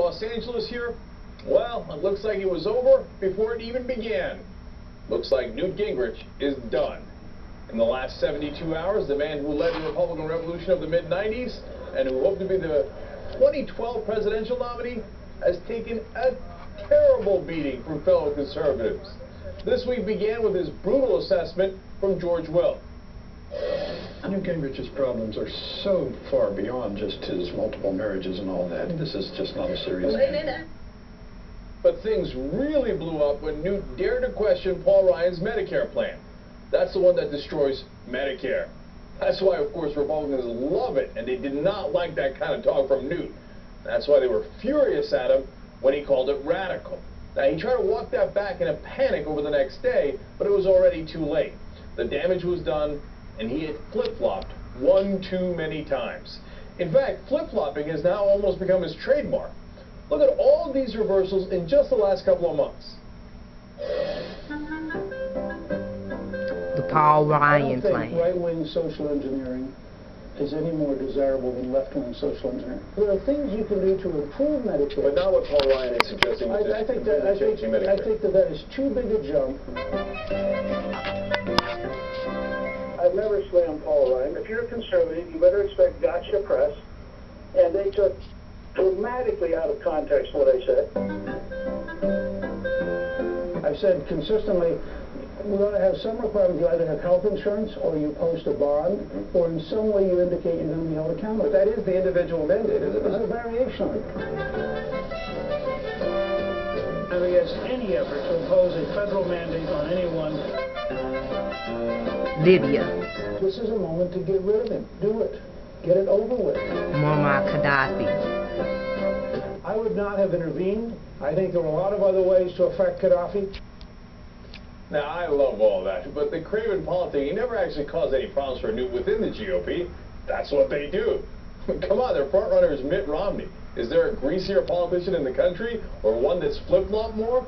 Los Angeles here? Well, it looks like it was over before it even began. Looks like Newt Gingrich is done. In the last 72 hours, the man who led the Republican Revolution of the mid-90s and who hoped to be the 2012 presidential nominee has taken a terrible beating from fellow conservatives. This week began with his brutal assessment from George Will. Newt Gingrich's problems are so far beyond just his multiple marriages and all that. This is just not a serious thing. But things really blew up when Newt dared to question Paul Ryan's Medicare plan. That's the one that destroys Medicare. That's why, of course, Republicans love it, and they did not like that kind of talk from Newt. That's why they were furious at him when he called it radical. Now, he tried to walk that back in a panic over the next day, but it was already too late. The damage was done, and he had flip-flopped one too many times. In fact, flip-flopping has now almost become his trademark. Look at all these reversals in just the last couple of months. The Paul Ryan plan. I don't think right-wing social engineering is any more desirable than left-wing social engineering. There are things you can do to improve Medicare. But not what Paul Ryan is suggesting. I think that is too big a jump. I've never slammed Paul Ryan. If you're a conservative, you better expect gotcha press. And they took dramatically out of context what I said. I've said consistently, we're going to have some requirement. You either have health insurance, or you post a bond, or in some way you indicate you're going to be held accountable. But that is the individual mandate, isn't it? There's a variation of it. I'm against any effort to impose a federal mandate on anyone. Libya. This is a moment to get rid of him. Do it. Get it over with. Muammar Gaddafi. I would not have intervened. I think there were a lot of other ways to affect Gaddafi. Now, I love all that, but the craven politic, he never actually caused any problems for Newt within the GOP. That's what they do. Come on, their frontrunner is Mitt Romney. Is there a greasier politician in the country, or one that's flip-flopped more?